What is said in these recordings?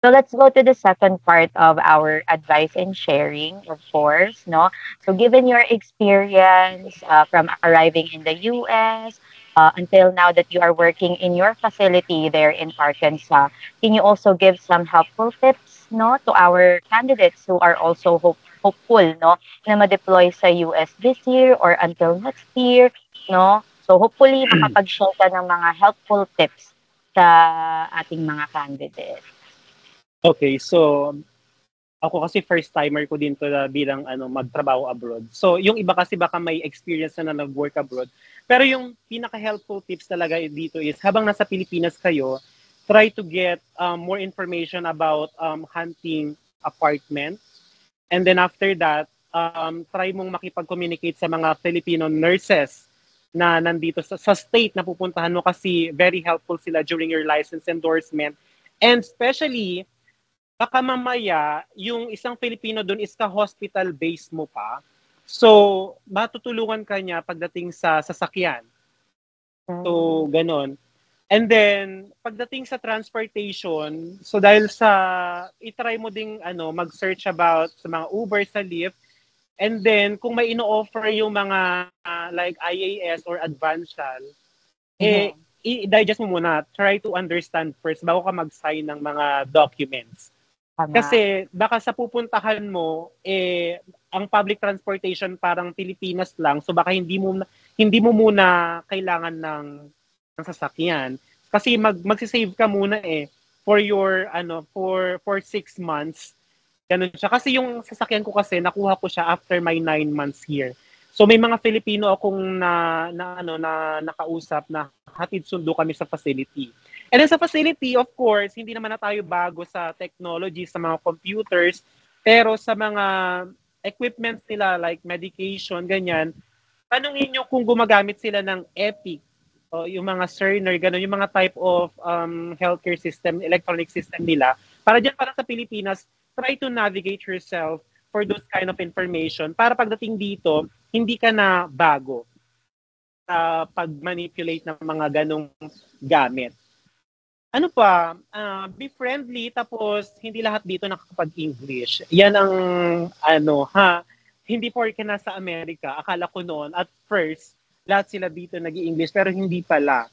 So let's go to the second part of our advice and sharing, of course, no? So given your experience from arriving in the US until now that you are working in your facility there in Arkansas, can you also give some helpful tips, no, to our candidates who are also hopeful, no, na ma-deploy sa US this year or until next year, no? So hopefully makapag-share ka ng mga helpful tips sa ating mga candidates. Okay, so ako kasi first timer ko din to na bilang magtrabaho abroad. So yung iba kasi baka may experience na nag-work abroad. Pero yung pinaka helpful tips talaga dito is habang nasa Pilipinas kayo, try to get more information about hunting apartment. And then after that, try mong makipag-communicate sa mga Filipino nurses na nandito sa state na pupuntahan mo kasi very helpful sila during your license endorsement. And especially, baka mamaya, yung isang Filipino doon is ka-hospital base mo pa. So, matutulungan ka niya pagdating sa sasakyan. So, ganon. And then, pagdating sa transportation, so dahil itry mo ding mag-search about sa mga Uber, sa Lyft, and then, kung may ino-offer yung mga like IAS or Advanced, i-digest mo muna. Try to understand first bago ka mag-sign ng mga documents. Tama. Kasi baka sa pupuntahan mo, ang public transportation parang Pilipinas lang, so baka hindi mo muna kailangan ng sasakyan. Kasi magsisave ka muna for your for 6 months. Ganun siya. Kasi yung sasakyan ko kasi nakuha ko siya after my 9 months here. So may mga Filipino akong nakausap na hatid sundo kami sa facility. And then sa facility, of course, hindi naman na tayo bago sa technology, sa mga computers, pero sa mga equipment nila like medication, ganyan, tanungin nyo kung gumagamit sila ng Epic o yung mga Cerner, gano'n, yung mga type of healthcare system, electronic system nila. Para dyan, para sa Pilipinas, try to navigate yourself for those kind of information para pagdating dito, hindi ka na bago sa pag-manipulate ng mga ganong gamit. Ano pa, be friendly, tapos hindi lahat dito nakakapag-English. Yan ang hindi porke nasa Amerika, akala ko noon, at first, lahat sila dito nag-i-English, pero hindi pala.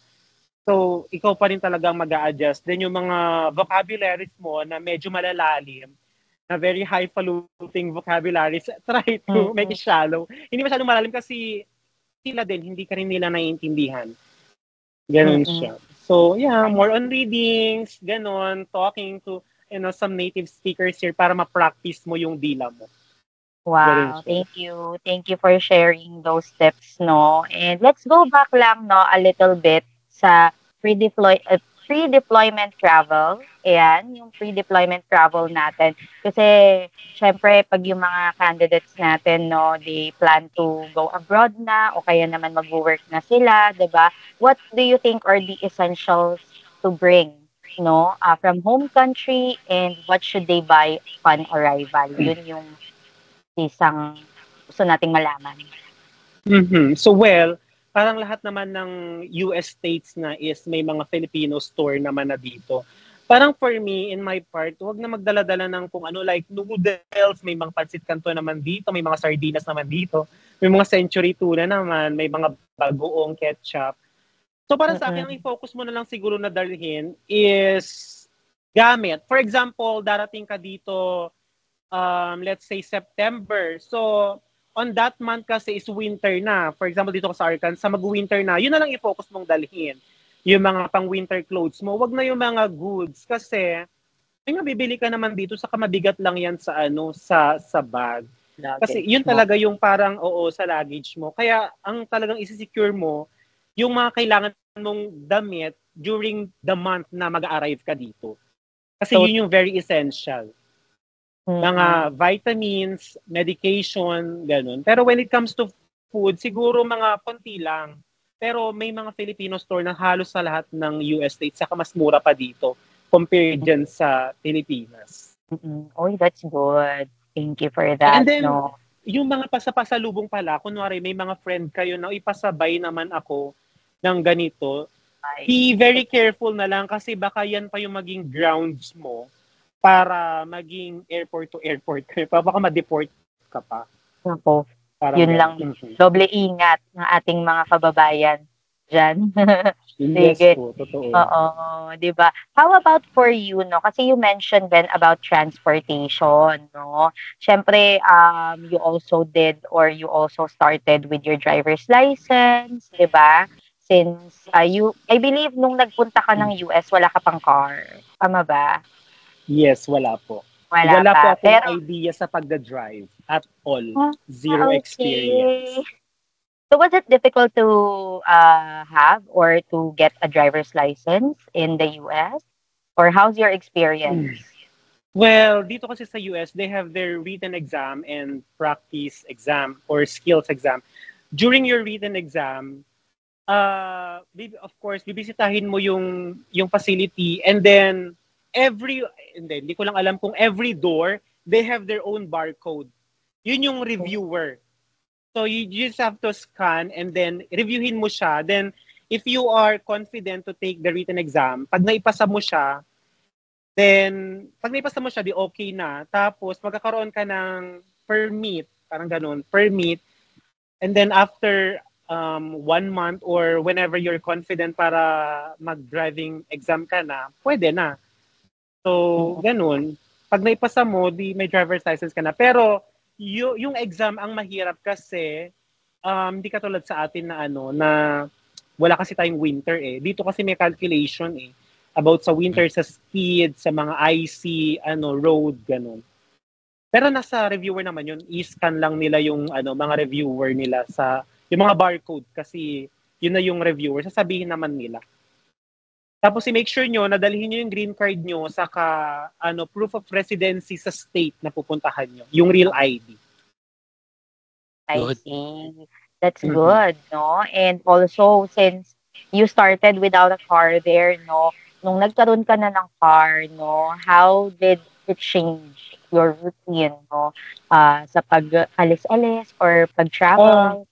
So, ikaw pa rin talagang mag-a-adjust. Then yung mga vocabularies mo na medyo malalalim, na very highfalutin vocabularies, try to make it shallow. Hindi masyadong malalim kasi sila din, hindi ka rin nila naiintindihan. Ganon siya. So, yeah, more on readings, ganon, talking to some native speakers here para ma-practice mo yung dila mo. Wow, thank you. Thank you for sharing those tips, no? And let's go back lang, no, a little bit sa pre-deployment travel. Ayan, yung pre-deployment travel natin. Kasi, syempre, pag yung mga candidates natin, no, they plan to go abroad na o kaya naman mag-work na sila, 'di ba? What do you think are the essentials to bring, no, from home country, and what should they buy upon arrival? Yun yung isang gusto nating malaman. So, parang lahat naman ng US states na is may mga Filipino store naman na dito. Parang for me, in my part, huwag na magdala-dala ng kung ano, like noodles, may mga pancit canton naman dito, may mga sardinas naman dito, may mga century tuna naman, may mga bagoong ketchup. So para sa akin, ang i-focus mo na lang siguro na dalhin is gamit. For example, darating ka dito, let's say September. So, on that month kasi is winter na. For example, dito sa Arkansas, mag-winter na. Yun na lang i-focus mong dalhin. Yung mga pang-winter clothes mo. Wag na yung mga goods kasi may mabibili ka naman dito sa mabigat lang yan sa bag. Kasi yun talaga yung parang sa luggage mo. Kaya ang talagang isi-secure mo yung mga kailangan mong damit during the month na mag-arrive ka dito. Kasi yun yung very essential. Mga vitamins, medication, ganun. Pero when it comes to food, siguro mga konti lang. Pero may mga Filipino store na halos sa lahat ng US states, saka mas mura pa dito compared dyan sa Pilipinas. Oh, that's good. Thank you for that. And then, no? yung mga pasalubong pala, kunwari may mga friend kayo na ipasabay naman ako ng ganito, be very careful na lang kasi baka yan pa yung maging grounds mo para maging airport to airport. Baka ma-deport ka pa. Naku, Parang yun gano'n. lang. Doble ingat ng ating mga kababayan diyan. Yes Sige. po, totoo. Oo, 'di ba? How about for you 'no, kasi you mentioned then about transportation 'no. Siyempre, you also did or you also started with your driver's license, 'di ba? Since, I believe nung nagpunta ka ng US wala ka pang car, tama ba? Yes, wala po. Wala Wala po pa, akong pero idea sa pagda-drive at all. Zero okey. experience. So was it difficult to, have or to get a driver's license in the US? Or how's your experience? Well, dito kasi sa US, they have their written exam and practice exam or skills exam. During your written exam, of course, bibisitahin mo yung facility and then hindi ko lang alam kung every door, they have their own barcode. Yun yung reviewer. So you just have to scan and then reviewin mo siya. Then if you are confident to take the written exam, pag naipasa mo siya, then pag naipasa mo siya, di okay na. Tapos magkakaroon ka ng permit, parang ganun, permit. And then after 1 month or whenever you're confident para mag-driving exam ka na, pwede na. So, Mm. ganun. Pag naipasa mo, di may driver's license ka na. Pero, yung exam ang mahirap kasi hindi katulad sa atin na na wala kasi tayong winter eh. Dito kasi may calculation eh. About sa winter, sa speed, sa mga icy, road, ganun. Pero nasa reviewer naman yun, i-scan lang nila yung mga reviewer nila sa yung mga barcode kasi yun na yung reviewer, sasabihin naman nila. Tapos i-make sure nyo na dalhin nyo yung green card nyo saka proof of residency sa state na pupuntahan nyo, yung real ID. I Good. see. That's Mhm. good, no? And also, since you started without a car there, no? Nung nagkaroon ka na ng car, no? How did it change your routine, no? Sa pag-alis-alis or Oh, pag-travel?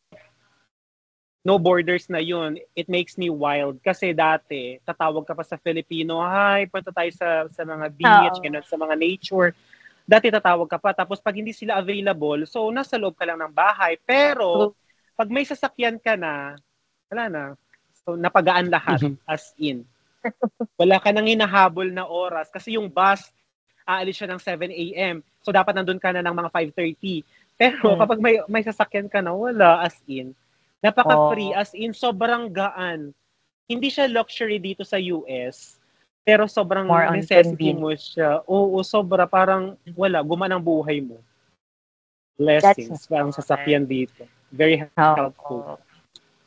no borders na yun. It makes me wild kasi dati tatawag ka pa sa Filipino, hi, punta tayo sa mga beach, Oo. ganun, sa mga nature. Dati tatawag ka pa, tapos pag hindi sila available, so nasa loob ka lang ng bahay. Pero True. pag may sasakyan ka na, wala na. So napagaan lahat, as in. Wala ka nang hinahabol na oras kasi yung bus, aalis siya ng 7 a.m. So dapat nandun ka na ng mga 5:30. Pero Mm. kapag may sasakyan ka na, wala, as in. Napaka-free, Oh, as in, sobrang gaan. Hindi siya luxury dito sa US, pero more sobrang on necessity convenience. mo siya. Oo, sobra. Parang wala, gumanang buhay mo. That's Blessings, parang nice. sasakyan dito. Very helpful. Oo.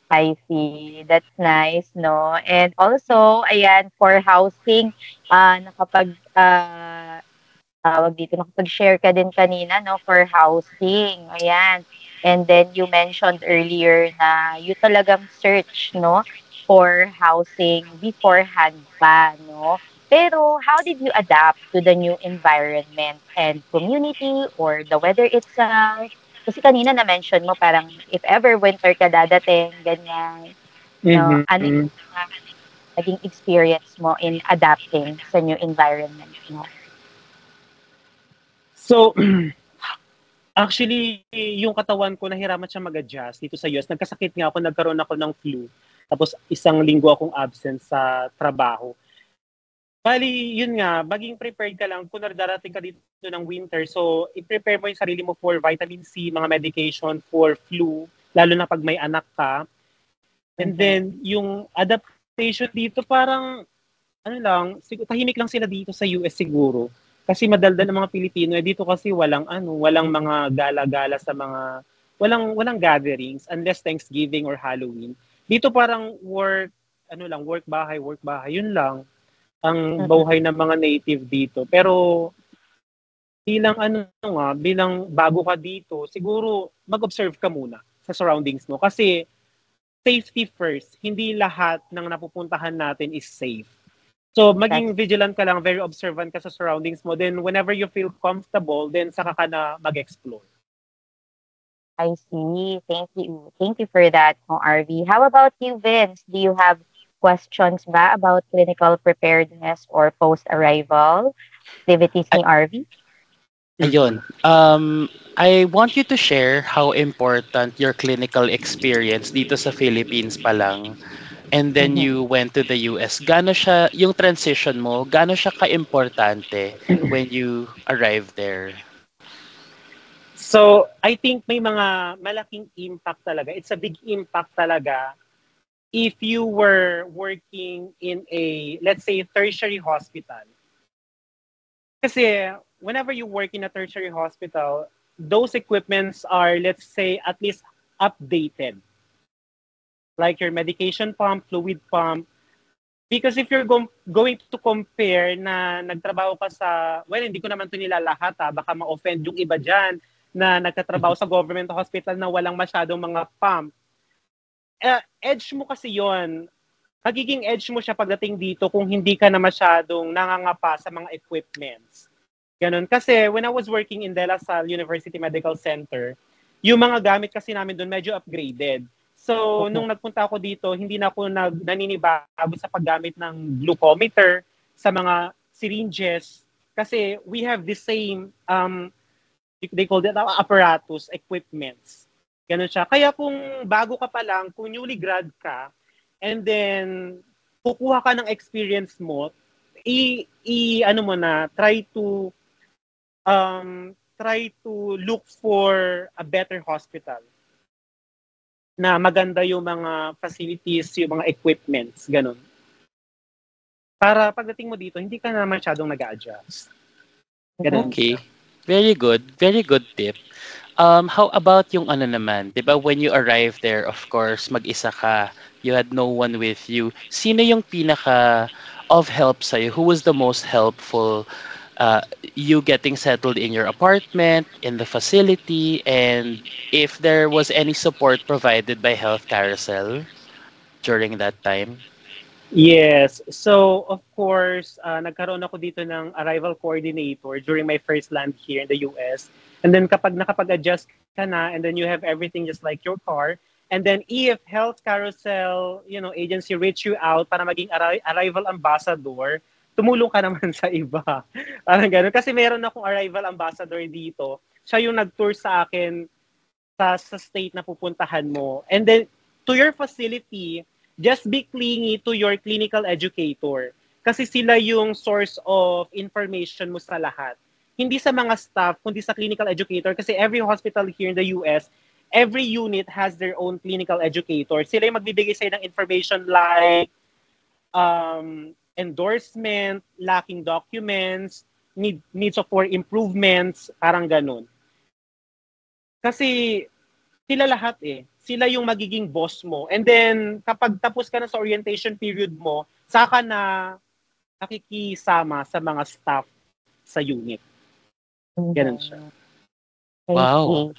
I see. That's nice, no? And also, ayan, for housing, tawag dito, nakapag-share ka din kanina, no, for housing. Ayan. And then you mentioned earlier na you talagang search, no, for housing beforehand pa, no? Pero how did you adapt to the new environment and community or the weather itself? Kasi kanina na-mention mo parang if ever winter ka dadating, ganyan, no? Ano Mhm. yung naging experience mo in adapting sa new environment mo? So, actually, yung katawan ko nahirapan siya mag-adjust dito sa US. Nagkasakit nga ako, nagkaroon ako ng flu. Tapos 1 linggo akong absent sa trabaho. Bali, yun nga, maging prepared ka lang kung darating ka dito ng winter. So, i-prepare mo yung sarili mo for vitamin C, mga medication for flu, lalo na pag may anak ka. And Mhm. then, yung adaptation dito, parang, tahimik lang sila dito sa US siguro. Kasi madaldal ng mga Pilipino. Eh, dito kasi walang mga gala-gala sa mga, walang gatherings unless Thanksgiving or Halloween. Dito parang work bahay, yun lang ang Mm. buhay ng mga native dito. Pero bilang bago ka dito, siguro mag-observe ka muna sa surroundings mo kasi safety first. Hindi lahat ng napupuntahan natin is safe. So maging That's vigilant ka lang, very observant ka sa surroundings mo. Then whenever you feel comfortable, then saka ka na mag-explore. I see. Thank you. Thank you for that, RV. How about you, Vince? Do you have questions ba about clinical preparedness or post-arrival activities ni RV? Ayun. I want you to share how important your clinical experience dito sa Philippines pa lang and then Mhm. you went to the US. Gaano siya, yung transition mo, gaano siya ka-importante when you arrived there? So, I think may mga malaking impact talaga. It's a big impact talaga if you were working in a, let's say, tertiary hospital. Kasi whenever you work in a tertiary hospital, those equipments are, let's say, at least updated. Like your medication pump, fluid pump. Because if you're going to compare na nagtrabaho ka sa, well, hindi ko naman ito nilalahat baka ma-offend yung iba dyan na nagtatrabaho sa government hospital na walang masyadong mga pump. Edge mo kasi yon. Magiging edge mo siya pagdating dito kung hindi ka na masyadong nangangapa sa mga equipments. Ganun. Kasi when I was working in De La Salle University Medical Center, yung mga gamit kasi namin doon medyo upgraded. So, nung nagpunta ako dito, hindi na ako naninibago sa paggamit ng glucometer, sa mga syringes, kasi we have the same, they call it apparatus, equipments. Ganun siya. Kaya kung bago ka pa lang, kung newly grad ka, and then kukuha ka ng experience mo, ano mo na, try to look for a better hospital na maganda yung mga facilities, yung mga equipments, ganun. Para pagdating mo dito, hindi ka na masyadong nag-a-adjust. Ganun Okay. siya. Very good. Very good tip. How about yung ano naman, 'di ba when you arrive there, of course, mag-isa ka. You had no one with you. Sino yung pinaka of help sa'yo? Who was the most helpful? You getting settled in your apartment, in the facility, and if there was any support provided by Health Carousel during that time? Yes. So, of course, nagkaroon ako dito ng arrival coordinator during my first land here in the US. And then kapag nakapag-adjust ka na, and then you have everything just like your car, and then if Health Carousel, agency reach you out para maging arrival ambassador, tumulong ka naman sa iba. Parang gano'n. Kasi meron akong arrival ambassador dito. Siya yung nag-tour sa akin sa state na pupuntahan mo. And then, to your facility, just be clingy to your clinical educator. Kasi sila yung source of information mo sa lahat. Hindi sa mga staff, kundi sa clinical educator. Kasi every hospital here in the US, every unit has their own clinical educator. Sila yung magbibigay sa'yo ng information like endorsement, lacking documents, needs for improvements, parang ganun. Kasi sila lahat sila yung magiging boss mo. And then, kapag tapos ka na sa orientation period mo, saka na nakikisama sa mga staff sa unit. Ganun siya. Wow.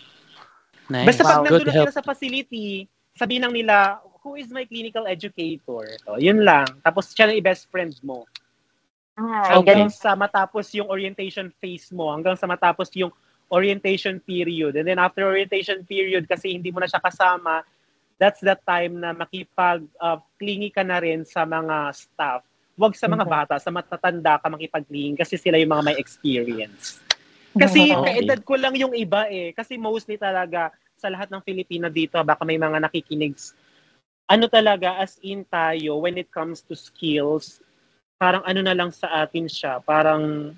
Nice. Basta pag Good nandun na help. sila sa facility, sabihin lang nila, who is my clinical educator? So, yun lang. Tapos siya na i-best friend mo. Hanggang sa matapos yung orientation phase mo, hanggang sa matapos yung orientation period. And then after orientation period, kasi hindi mo na siya kasama, that's the time na makipag-clingy ka na rin sa mga staff. Huwag sa mga bata, sa matatanda ka makipag-clingy kasi sila yung mga may experience. Kasi kaedad ko lang yung iba Kasi mostly talaga sa lahat ng Filipina dito, baka may mga nakikinig. Ano talaga, as in tayo, when it comes to skills, parang ano na lang sa atin siya, parang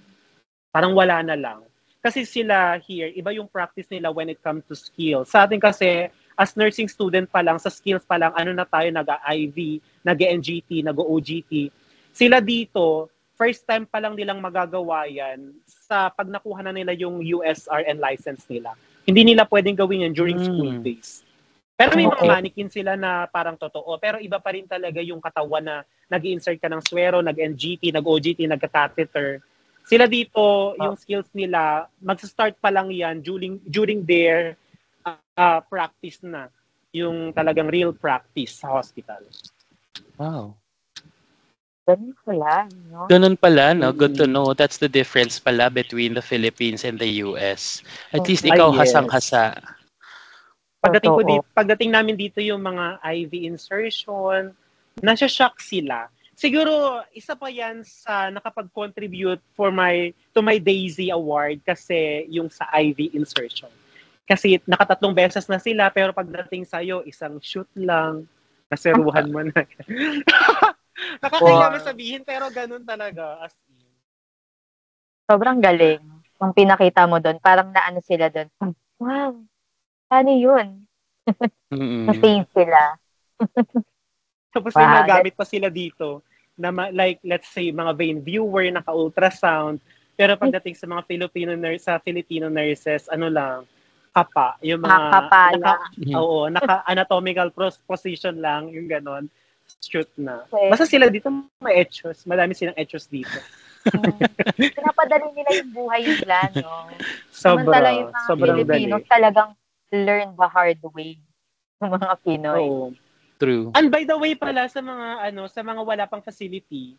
wala na lang. Kasi sila here, iba yung practice nila when it comes to skills. Sa atin kasi, as nursing student pa lang, sa skills pa lang, ano na tayo, nag-IV, nag-NGT, nag-OGT. Sila dito, first time pa lang nilang magagawa yan sa pag nakuha na nila yung USRN license nila. Hindi nila pwedeng gawin yan during school days. Pero may mga mannequin sila na parang totoo. Pero iba pa rin talaga yung katawan na nag-insert ka ng swero, nag-NGT, nag-OGT, nag-catheter. Sila dito, yung skills nila, mag-start pa lang yan during their practice na. Yung talagang real practice sa hospital. Wow. Ganun pala, no? Ganun pala, no? Good to know. That's the difference pala between the Philippines and the US. At least ikaw yes. hasang-hasa. Pagdating namin dito yung mga IV insertion, nasya-shock sila. Siguro, isa pa yan sa nakapag-contribute to my Daisy Award kasi yung sa IV insertion. Kasi nakatatlong beses na sila, pero pagdating sa'yo, isang shoot lang, naseruhan mo na. Nakakahiya mo sabihin, pero ganun talaga. As in. Sobrang galing. Nung pinakita mo doon, parang naano sila doon. Wow, paano yun? Na-save sila. Tapos may mga gamit pa sila dito na like let's say mga vein viewer, naka-ultrasound, pero pagdating sa mga Filipino nurses, ano lang, kapa, yung mga naka-anatomical position lang, yung ganon, shoot na. Okay. Basta sila dito may etchos, madami silang etchos dito. Pinapadali nila yung buhay nila, no? Samantala yung mga Pilipino talagang learn the hard way ng mga Pinoy. Oo. True. And by the way pala sa mga wala pang facility,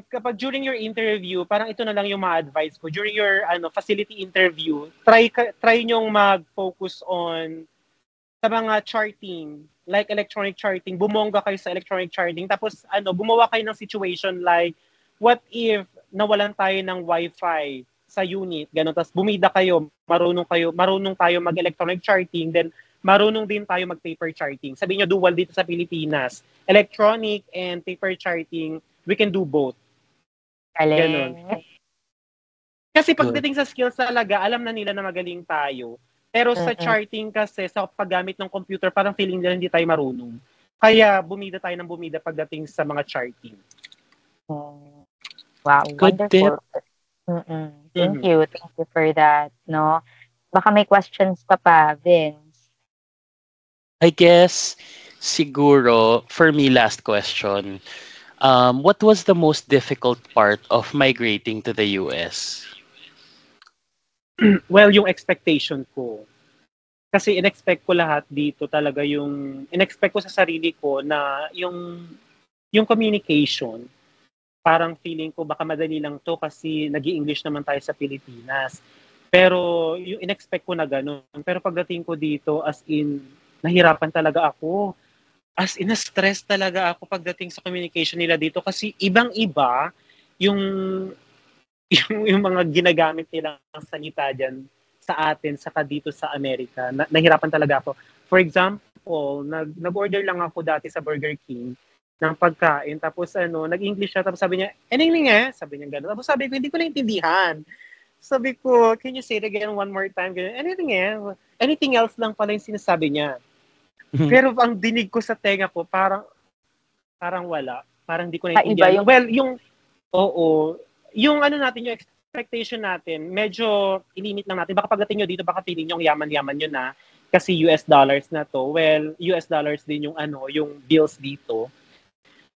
kapag during your interview, parang ito na lang yung ma-advise ko. During your facility interview, try nyong mag-focus on sa mga charting, like electronic charting. Bumongga kayo sa electronic charting. Tapos gumawa kayo ng situation like, what if nawalan tayo ng wifi sa unit, gano'n, tapos bumida kayo, marunong tayo mag-electronic charting, then marunong din tayo mag-paper charting. Sabihin nyo, dual dito sa Pilipinas. Electronic and paper charting, we can do both. Ganon. Kasi pagdating sa skills talaga, alam na nila na magaling tayo. Pero sa charting kasi, sa paggamit ng computer, parang feeling nila hindi tayo marunong. Kaya bumida tayo ng bumida pagdating sa mga charting. Wow, good wonderful. Thank you for that. No, baka may questions pa, Vince. I guess, siguro, for me, last question. What was the most difficult part of migrating to the US? Well, yung expectation ko. Kasi in-expect ko lahat dito talaga in-expect ko sa sarili ko na yung communication, parang feeling ko baka madali lang to kasi nag-i-English naman tayo sa Pilipinas. Pero yung in-expect ko na gano'n. Pero pagdating ko dito, as in, nahirapan talaga ako. As in, na-stress talaga ako pagdating sa communication nila dito kasi ibang-iba yung mga ginagamit nilang salita dyan sa atin, saka dito sa Amerika. Nahirapan talaga ako. For example, nag-order lang ako dati sa Burger King ng pagkain. Tapos nag-English siya. Tapos sabi niya, anything eh? Sabi niya gano'n. Tapos sabi ko, hindi ko naintindihan. Sabi ko, can you say it again one more time? Anything eh? Anything else lang pala yung sinasabi niya. Pero ang dinig ko sa tenga ko, parang wala. Parang di ko naintindihan. Well, yung natin, yung expectation natin, medyo ilimit lang natin. Baka pagdating nyo dito, baka feeling nyo yaman-yaman nyo na kasi US dollars na to. Well, US dollars din yung bills dito.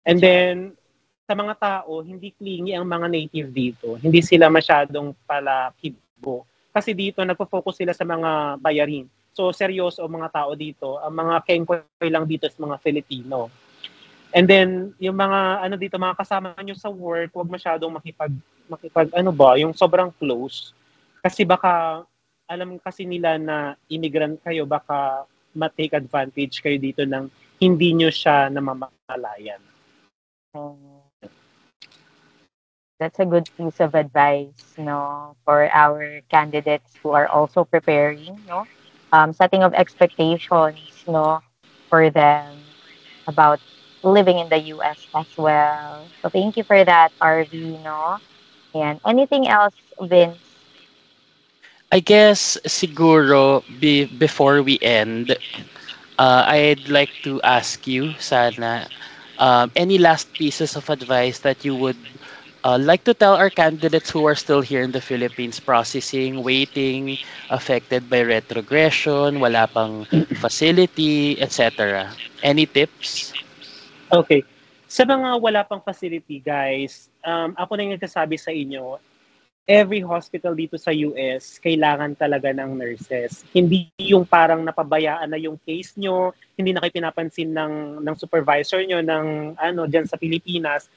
And then, sa mga tao, hindi clingy ang mga native dito. Hindi sila masyadong palakibo. Kasi dito, nagpo-focus sila sa mga bayarin. So, seryoso ang mga tao dito. Ang mga kengkoy lang dito sa mga Filipino. And then, yung mga, dito, mga kasama nyo sa work, huwag masyadong makipag, yung sobrang close. Kasi baka, alam kasi nila na immigrant kayo, baka ma-take advantage kayo dito ng hindi nyo siya namamalayan. That's a good piece of advice, for our candidates who are also preparing, setting of expectations, for them about living in the US as well. So thank you for that, RV, And anything else, Vince? I guess siguro before we end, I'd like to ask you, sana, any last pieces of advice that you would like to tell our candidates who are still here in the Philippines processing, waiting, affected by retrogression, wala pang facility, etc. Any tips? Okay. Sa mga wala pang facility, guys, ako na yung nagsasabi sa inyo, every hospital dito sa US, kailangan talaga ng nurses. Hindi yung parang napabayaan na yung case nyo, hindi na kayo pinapansin ng supervisor nyo, dyan sa Pilipinas.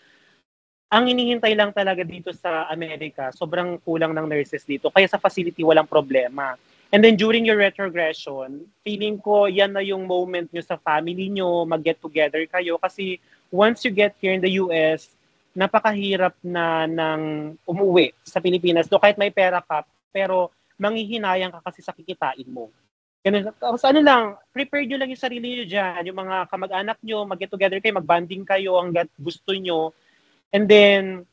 Ang hinihintay lang talaga dito sa Amerika, sobrang kulang ng nurses dito. Kaya sa facility, walang problema. And then during your retrogression, feeling ko yan na yung moment nyo sa family nyo, mag-get together kayo. Kasi once you get here in the US, napakahirap na ng umuwi sa Pilipinas. Do kahit may pera ka, pero manghihinayang ka kasi sa kikitain mo. Ganun, so ano lang, prepare nyo lang yung sarili nyo dyan. Yung mga kamag-anak nyo, mag-get together kayo, mag-banding kayo hanggat gusto nyo. And then,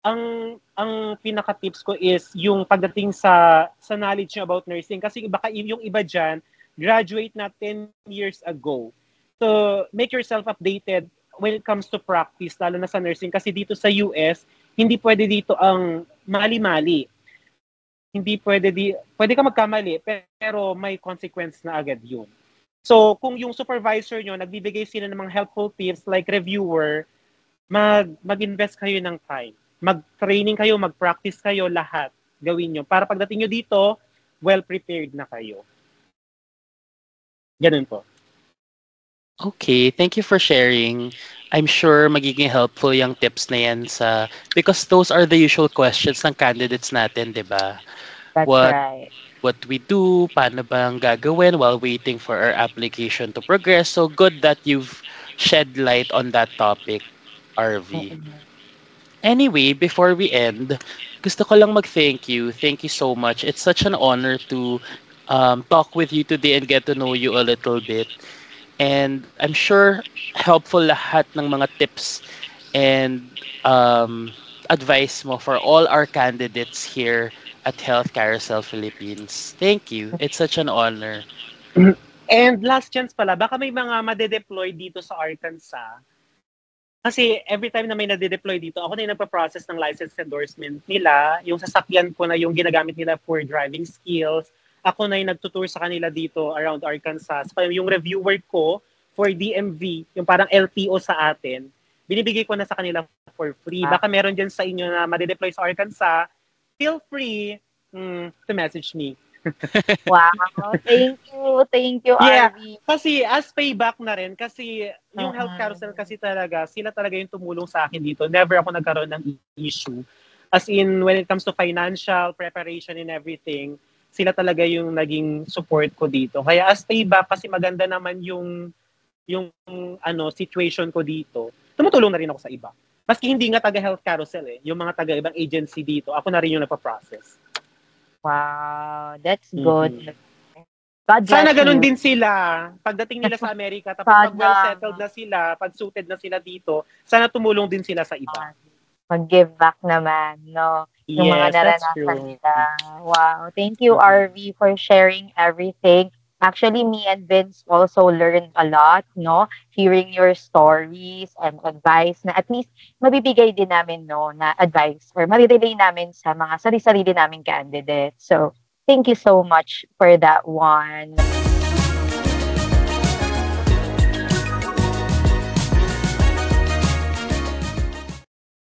ang pinaka-tips ko is yung pagdating sa knowledge nyo about nursing. Kasi baka yung iba dyan, graduate na 10 years ago. So, make yourself updated when it comes to practice, lalo na sa nursing. Kasi dito sa US, hindi pwede dito ang mali-mali. Hindi pwede ka magkamali, pero may consequence na agad yun. So, kung yung supervisor nyo, nagbibigay sila ng mga helpful tips like reviewer, mag-invest kayo ng time. Mag-training kayo, mag-practice kayo, lahat gawin nyo. Para pagdating nyo dito, well-prepared na kayo. Ganun po. Okay, thank you for sharing. I'm sure magiging helpful yung tips na yan because those are the usual questions ng candidates natin, di ba? That's What right. what we do, paano bang gagawin while waiting for our application to progress. So good that you've shed light on that topic, RV. Mm-mm. Anyway, before we end, gusto ko lang mag-thank you. Thank you so much. It's such an honor to talk with you today and get to know you a little bit. And I'm sure helpful lahat ng mga tips and advice mo for all our candidates here at Health Carousel Philippines. Thank you. It's such an honor. And last chance pala, baka may mga made-deploy dito sa Arkansas. Kasi every time na may nade-deploy dito, ako na yung nagpa-process ng license endorsement nila. Yung sasakyan ko na yung ginagamit nila for driving skills. Ako na yung nagtutour sa kanila dito around Arkansas. So, yung reviewer ko for DMV, yung parang LTO sa atin, binibigay ko na sa kanila for free. Baka meron dyan sa inyo na made-deploy sa Arkansas, feel free to message me. Wow. Thank you, Yeah, RV. kasi as payback na rin, kasi yung Health Carousel kasi talaga, sila talaga yung tumulong sa akin dito. Never ako nagkaroon ng issue. As in, when it comes to financial preparation and everything, sila talaga yung naging support ko dito. Kaya as payback, kasi maganda naman yung situation ko dito, tumutulong na rin ako sa iba. Maski hindi nga taga Health Carousel yung mga taga ibang agency dito, ako na rin yung nagpa-process. Wow, that's Mhm. good. God bless Sana ganun you. din sila. Pagdating nila sa Amerika, tapos Sana. pag well-settled na sila, pag suited na sila dito, sana tumulong din sila sa iba. Mag-give back naman, no? Yung mga Yes, that's naranasan true. nila. Wow. Thank you, Mhm. RV, for sharing everything. Actually, me and Vince also learned a lot, no? Hearing your stories and advice na at least mabibigay din namin, no, na advice or marirelay namin sa mga sarili-sarili naming candidates. So, thank you so much for that one.